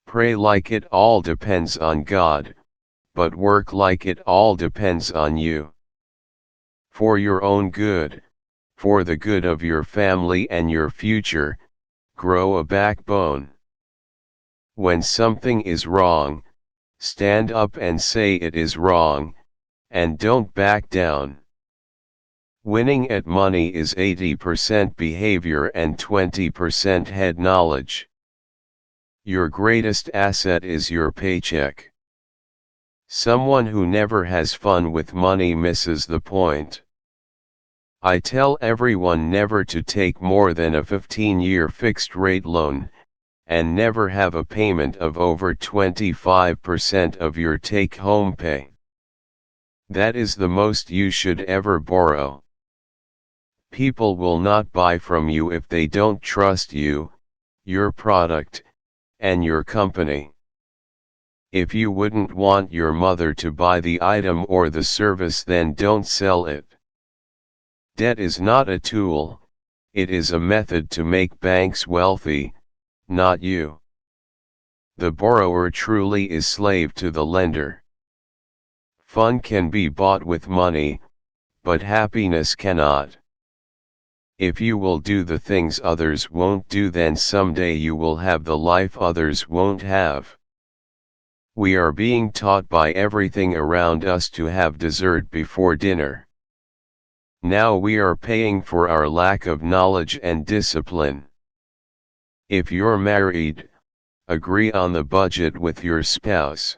Pray like it all depends on God, but work like it all depends on you. For your own good, for the good of your family and your future, grow a backbone. When something is wrong, stand up and say it is wrong, and don't back down. Winning at money is 80% behavior and 20% head knowledge. Your greatest asset is your paycheck. Someone who never has fun with money misses the point. I tell everyone never to take more than a 15-year fixed-rate loan, and never have a payment of over 25% of your take-home pay. That is the most you should ever borrow. People will not buy from you if they don't trust you, your product, and your company. If you wouldn't want your mother to buy the item or the service, then don't sell it. Debt is not a tool, it is a method to make banks wealthy, not you. The borrower truly is slave to the lender. Fun can be bought with money, but happiness cannot. If you will do the things others won't do, then someday you will have the life others won't have. We are being taught by everything around us to have dessert before dinner. Now we are paying for our lack of knowledge and discipline. If you're married, agree on the budget with your spouse.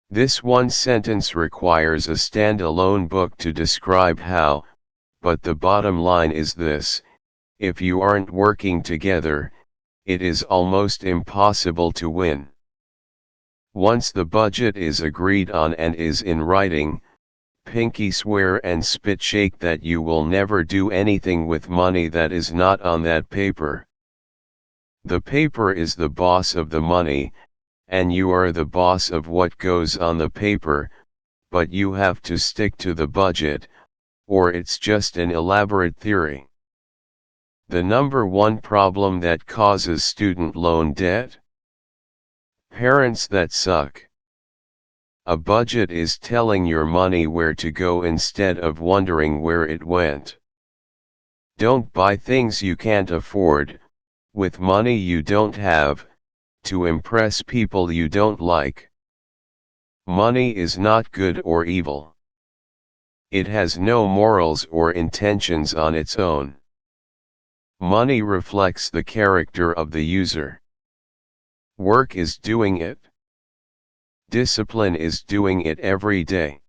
This one sentence requires a stand-alone book to describe how, but the bottom line is this: if you aren't working together, it is almost impossible to win. Once the budget is agreed on and is in writing, pinky swear and spit shake that you will never do anything with money that is not on that paper. The paper is the boss of the money, and you are the boss of what goes on the paper, but you have to stick to the budget, or it's just an elaborate theory. The number one problem that causes student loan debt? Parents that suck. A budget is telling your money where to go instead of wondering where it went. Don't buy things you can't afford, with money you don't have, to impress people you don't like. Money is not good or evil. It has no morals or intentions on its own. Money reflects the character of the user. Work is doing it. Discipline is doing it every day.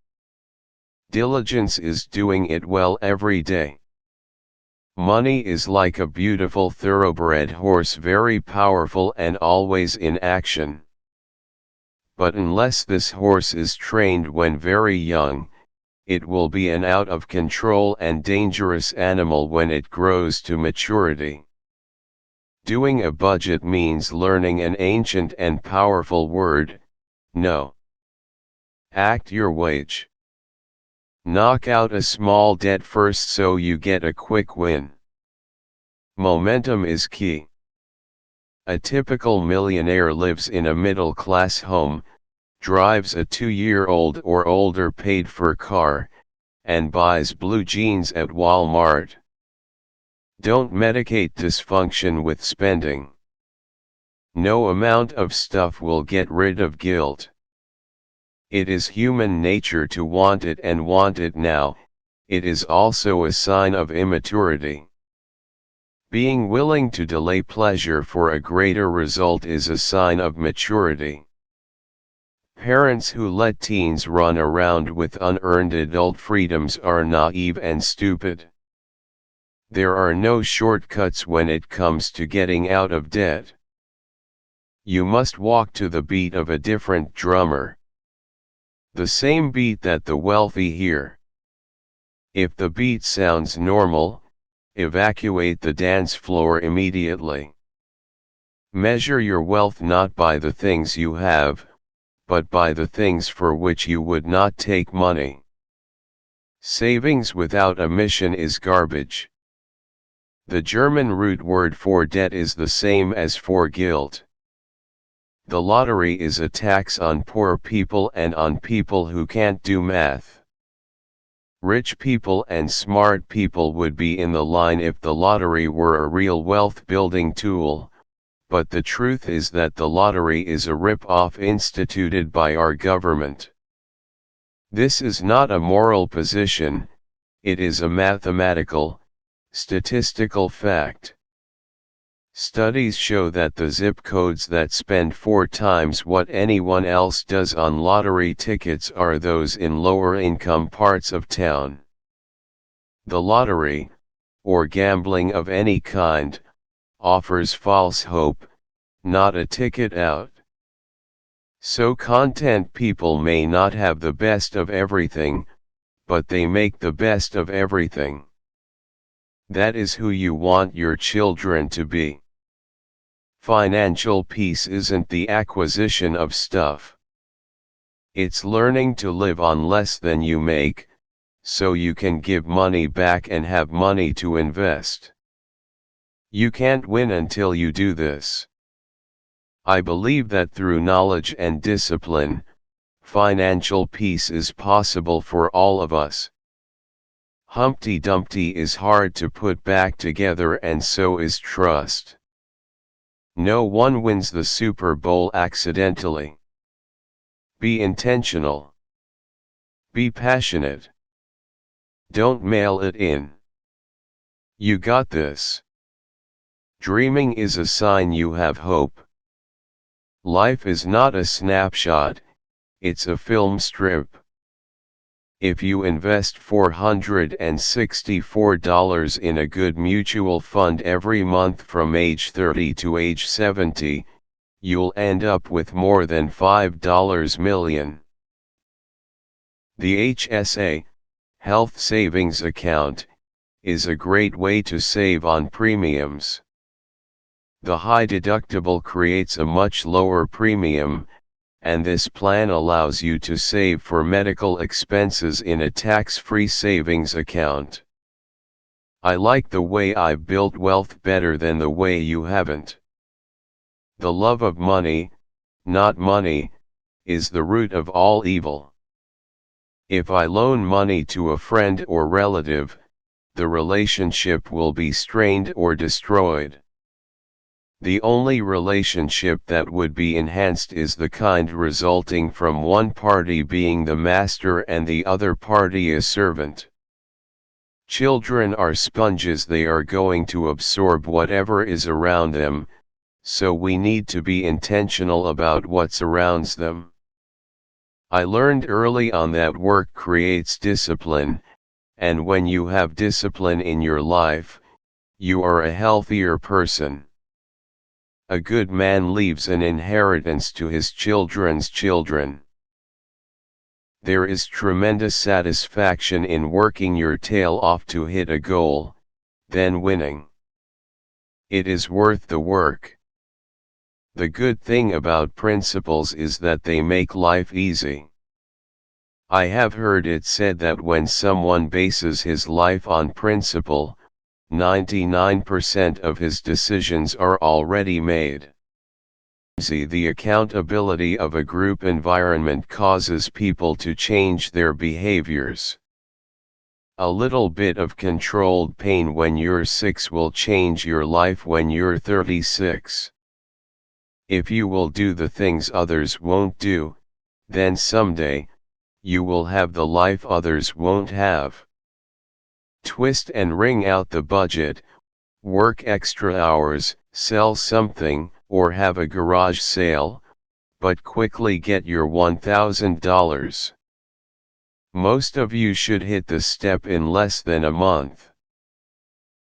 Diligence is doing it well every day. Money is like a beautiful thoroughbred horse, very powerful and always in action. But unless this horse is trained when very young, it will be an out of control and dangerous animal when it grows to maturity. Doing a budget means learning an ancient and powerful word: no. Act your wage. Knock out a small debt first so you get a quick win. Momentum is key. A typical millionaire lives in a middle-class home, drives a 2-year-old or older paid-for car, and buys blue jeans at Walmart. Don't medicate dysfunction with spending. No amount of stuff will get rid of guilt. It is human nature to want it and want it now. It is also a sign of immaturity. Being willing to delay pleasure for a greater result is a sign of maturity. Parents who let teens run around with unearned adult freedoms are naive and stupid. There are no shortcuts when it comes to getting out of debt. You must walk to the beat of a different drummer. The same beat that the wealthy hear. If the beat sounds normal, evacuate the dance floor immediately. Measure your wealth not by the things you have, but by the things for which you would not take money. Savings without a mission is garbage. The German root word for debt is the same as for guilt. The lottery is a tax on poor people and on people who can't do math. Rich people and smart people would be in the line if the lottery were a real wealth-building tool, but the truth is that the lottery is a rip-off instituted by our government. This is not a moral position, it is a mathematical, statistical fact. Studies show that the zip codes that spend 4 times what anyone else does on lottery tickets are those in lower income parts of town. The lottery, or gambling of any kind, offers false hope, not a ticket out. So content people may not have the best of everything, but they make the best of everything. That is who you want your children to be. Financial peace isn't the acquisition of stuff. It's learning to live on less than you make, so you can give money back and have money to invest. You can't win until you do this. I believe that through knowledge and discipline, financial peace is possible for all of us. Humpty Dumpty is hard to put back together, and so is trust. No one wins the Super Bowl accidentally. Be intentional. Be passionate. Don't mail it in. You got this. Dreaming is a sign you have hope. Life is not a snapshot, it's a film strip. If you invest $464 in a good mutual fund every month from age 30 to age 70, you'll end up with more than $5 million. The HSA, Health Savings Account, is a great way to save on premiums. The high deductible creates a much lower premium, and this plan allows you to save for medical expenses in a tax-free savings account. I like the way I've built wealth better than the way you haven't. The love of money, not money, is the root of all evil. If I loan money to a friend or relative, the relationship will be strained or destroyed. The only relationship that would be enhanced is the kind resulting from one party being the master and the other party a servant. Children are sponges, they are going to absorb whatever is around them, so we need to be intentional about what surrounds them. I learned early on that work creates discipline, and when you have discipline in your life, you are a healthier person. A good man leaves an inheritance to his children's children. There is tremendous satisfaction in working your tail off to hit a goal, then winning. It is worth the work. The good thing about principles is that they make life easy. I have heard it said that when someone bases his life on principle, 99% of his decisions are already made. The accountability of a group environment causes people to change their behaviors. A little bit of controlled pain when you're 6 will change your life when you're 36. If you will do the things others won't do, then someday, you will have the life others won't have. Twist and wring out the budget, work extra hours, sell something, or have a garage sale, but quickly get your $1,000. Most of you should hit the step in less than a month.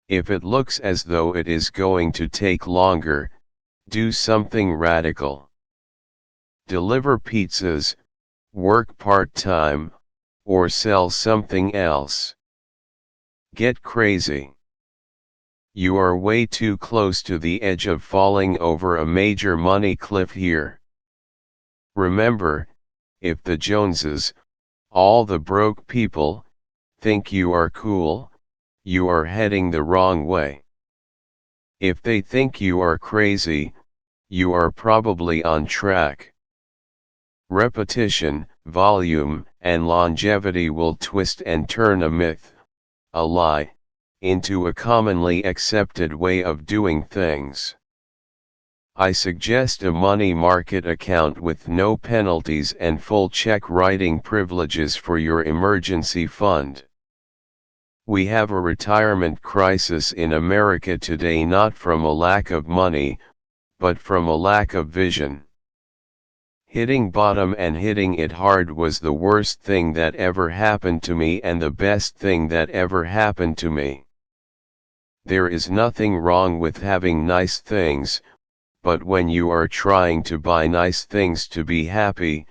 If it looks as though it is going to take longer, do something radical. Deliver pizzas, work part-time, or sell something else. Get crazy. You are way too close to the edge of falling over a major money cliff here. Remember, if the Joneses, all the broke people, think you are cool, you are heading the wrong way. If they think you are crazy, you are probably on track. Repetition, volume, and longevity will twist and turn a myth, a lie, into a commonly accepted way of doing things. I suggest a money market account with no penalties and full check writing privileges for your emergency fund. We have a retirement crisis in America today, not from a lack of money, but from a lack of vision. Hitting bottom and hitting it hard was the worst thing that ever happened to me and the best thing that ever happened to me. There is nothing wrong with having nice things, but when you are trying to buy nice things to be happy,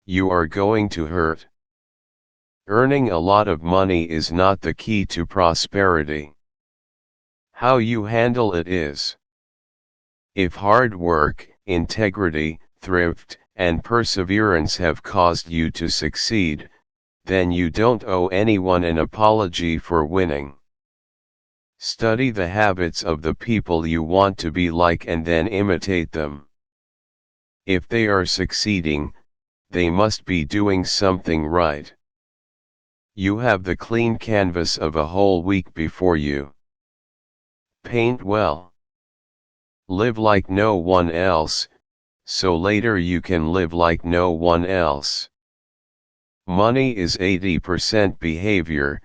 you are going to hurt. Earning a lot of money is not the key to prosperity. How you handle it is. If hard work, integrity, thrift, and perseverance have caused you to succeed, then you don't owe anyone an apology for winning. Study the habits of the people you want to be like and then imitate them. If they are succeeding, they must be doing something right. You have the clean canvas of a whole week before you. Paint well. Live like no one else, so later you can live like no one else. Money is 80% behavior,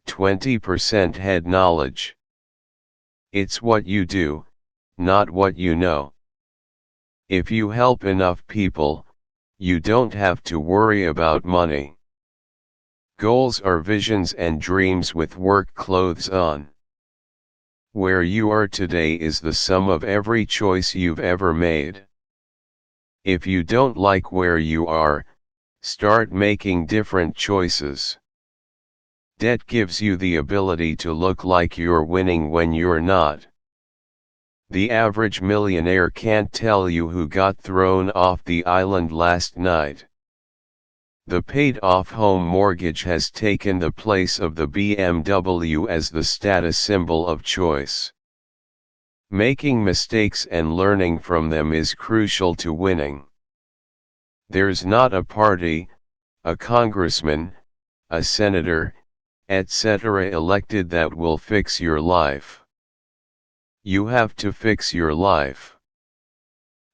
20% head knowledge. It's what you do, not what you know. If you help enough people, you don't have to worry about money. Goals are visions and dreams with work clothes on. Where you are today is the sum of every choice you've ever made. If you don't like where you are, start making different choices. Debt gives you the ability to look like you're winning when you're not. The average millionaire can't tell you who got thrown off the island last night. The paid-off home mortgage has taken the place of the BMW as the status symbol of choice. Making mistakes and learning from them is crucial to winning. There's not a party, a congressman, a senator, etc. elected that will fix your life. You have to fix your life.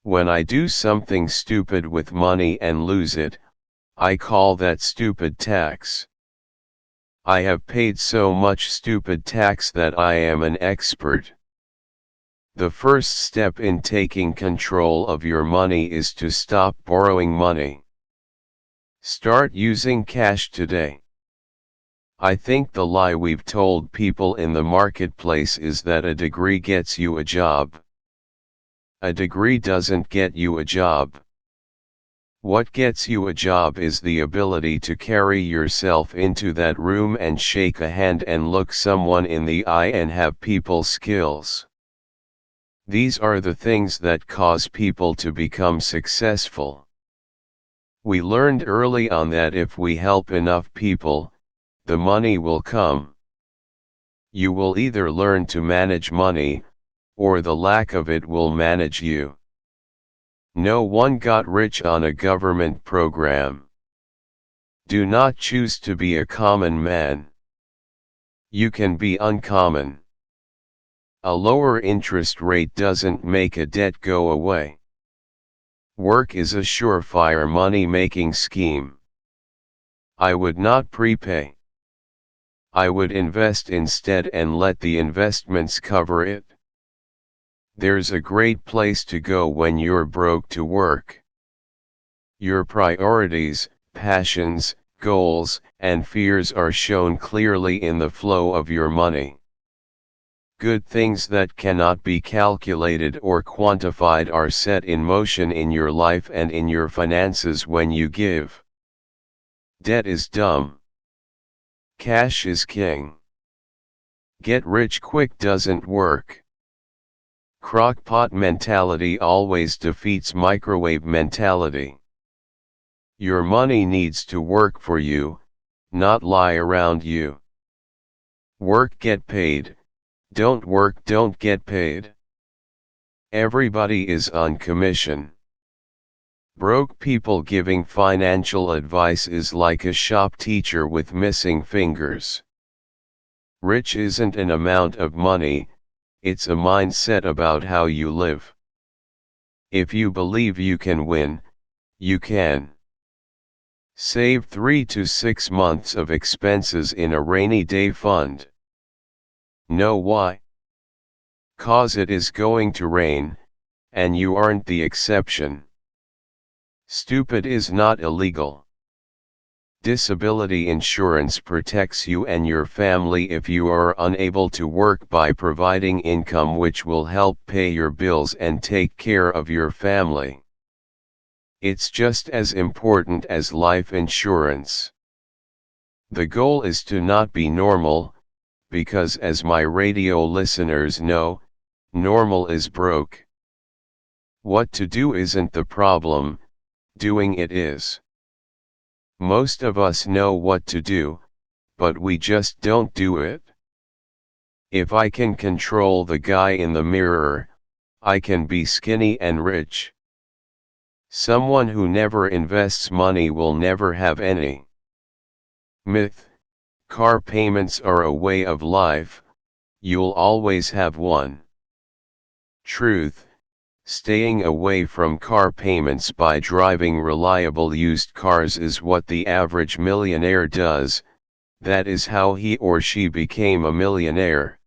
When I do something stupid with money and lose it, I call that stupid tax. I have paid so much stupid tax that I am an expert. The first step in taking control of your money is to stop borrowing money. Start using cash today. I think the lie we've told people in the marketplace is that a degree gets you a job. A degree doesn't get you a job. What gets you a job is the ability to carry yourself into that room and shake a hand and look someone in the eye and have people skills. These are the things that cause people to become successful. We learned early on that if we help enough people, the money will come. You will either learn to manage money, or the lack of it will manage you. No one got rich on a government program. Do not choose to be a common man. You can be uncommon. A lower interest rate doesn't make a debt go away. Work is a surefire money-making scheme. I would not prepay. I would invest instead and let the investments cover it. There's a great place to go when you're broke to work. Your priorities, passions, goals, and fears are shown clearly in the flow of your money. Good things that cannot be calculated or quantified are set in motion in your life and in your finances when you give. Debt is dumb. Cash is king. Get rich quick doesn't work. Crock-pot mentality always defeats microwave mentality. Your money needs to work for you, not lie around you. Work, get paid. Don't work, don't get paid. Everybody is on commission. Broke people giving financial advice is like a shop teacher with missing fingers. Rich isn't an amount of money, it's a mindset about how you live. If you believe you can win, you can. Save 3 to 6 months of expenses in a rainy day fund. Know why? 'Cause it is going to rain, and you aren't the exception. Stupid is not illegal. Disability insurance protects you and your family if you are unable to work by providing income which will help pay your bills and take care of your family. It's just as important as life insurance. The goal is to not be normal, because as my radio listeners know, normal is broke. What to do isn't the problem, doing it is. Most of us know what to do, but we just don't do it. If I can control the guy in the mirror, I can be skinny and rich. Someone who never invests money will never have any. Myth: car payments are a way of life, you'll always have one. Truth: staying away from car payments by driving reliable used cars is what the average millionaire does, that is how he or she became a millionaire.